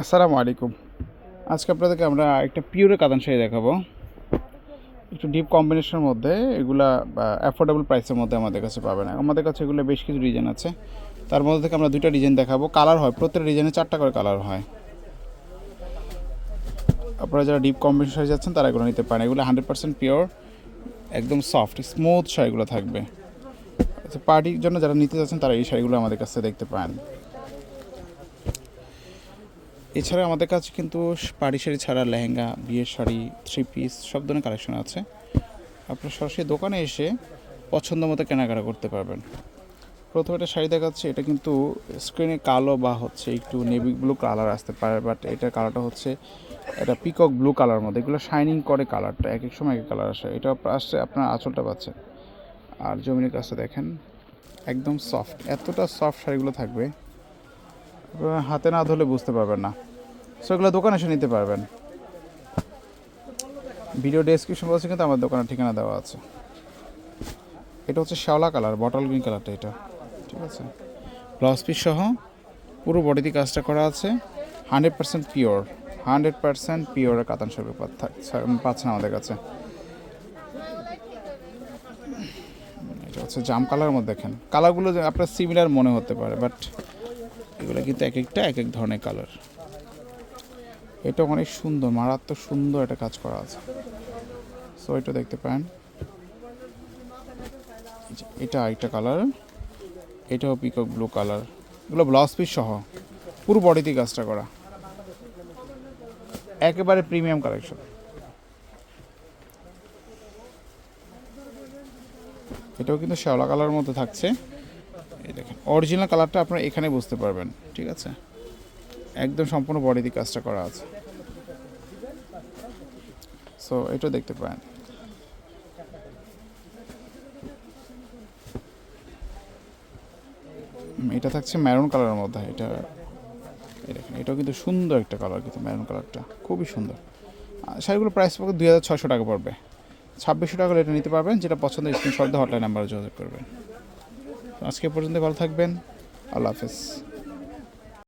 আসসালামু আলাইকুম। আজকে আপনাদেরকে আমরা একটা পিওরের কাতান শাড়ি দেখাবো। একটু ডিপ কম্বিনেশনের মধ্যে এগুলা অ্যাফোর্ডেবল প্রাইসের মধ্যে আমাদের কাছে পাবেন। আমাদের কাছে এগুলো বেশ কিছু ডিজাইন আছে, তার মধ্যে থেকে আমরা দুইটা ডিজাইন দেখাবো। কালার হয়, প্রত্যেকটা ডিজাইনে 4টা করে কালার হয়। আপনারা যারা ডিপ কম্বিনেশন শাড়ি যাচ্ছেন তারা এগুলো নিতে পারেন। এগুলো 100% পিওর, একদম সফট স্মুথ শাড়িগুলো থাকবে। আচ্ছা, পার্টির জন্য যারা নিতে যাচ্ছেন তারা এই শাড়িগুলো আমাদের কাছে দেখতে পান। এছাড়া আমাদের কাছে কিন্তু পাড়ি শাড়ি ছাড়া লেহেঙ্গা, বিয়ের শাড়ি, 3 পিস সব ধরনের কালেকশন আছে। আপনার সরাসরি দোকানে এসে পছন্দ মতো কেনাকাটা করতে পারবেন। প্রথমে একটা শাড়ি দেখাচ্ছে, এটা কিন্তু স্ক্রিনে কালো বা হচ্ছে একটু নেভি ব্লু কালার আসতে পারে, বাট এটার কালারটা হচ্ছে এটা পিকক ব্লু কালার মধ্যে। এগুলো শাইনিং করে কালারটা, এক এক সময় এক কালার আসে। এটা আসছে আপনার আঁচলটা পাচ্ছেন। আর জমিনের কাজটা দেখেন, একদম সফট, এতটা সফট শাড়িগুলো থাকবে হাতে না ধরলে বুঝতে পারবেন না। সো এগুলো দোকানে এসে নিতে পারবেন। ভিডিও ডেসক্রিপশন বলছে কিন্তু আমার দোকানের ঠিকানা দেওয়া আছে। এটা হচ্ছে শ্যাওলা কালার, বটল গ্রিন কালারটা এটা, ঠিক আছে। ব্লাউজ পিস সহ পুরো বডিতে কাজটা করা আছে। 100% পিওর, 100% পিওরের কাতান শাড়ি পাচ্ছেন আমাদের কাছে। এটা হচ্ছে জাম কালার মধ্যে দেখেন, কালারগুলো আপনার সিমিলার মনে হতে পারে, বাট এগুলো কিন্তু এক একটা এক এক ধরনের কালার। এটা অনেক সুন্দর, মারাত্মক সুন্দর একটা কাজ করা আছে। সো এটা দেখতে পারেন, এটা একটা কালার, এটাও পিকক ব্লু কালার। এগুলো ব্লাউজ পিস সহ পুরো বডিতে কাজটা করা, একেবারে প্রিমিয়াম কালেকশন। এটাও কিন্তু শ্যাওলা কালার মধ্যে থাকছে। এই দেখেন, অরিজিনাল কালারটা আপনারা এখানে বুঝতে পারবেন, ঠিক আছে। একদম সম্পূর্ণ বডিতে কাজটা করা আছে। সো এটাও দেখতে পারেন। এটা থাকছে ম্যারুন কালারের মধ্যে। এটা এই দেখেন, এটাও কিন্তু সুন্দর একটা কালার, কিন্তু ম্যারুন কালারটা খুবই সুন্দর। শাড়িগুলো প্রাইস পড়বে 2600 টাকা পড়বে। 2600 টাকা এটা নিতে পারবেন। যেটা পছন্দ স্ক্রিনশট দিয়ে হটলাইন নাম্বারে যোগাযোগ করবেন। আজকে পর্যন্ত ভালো থাকবেন। আল্লাহ হাফেজ।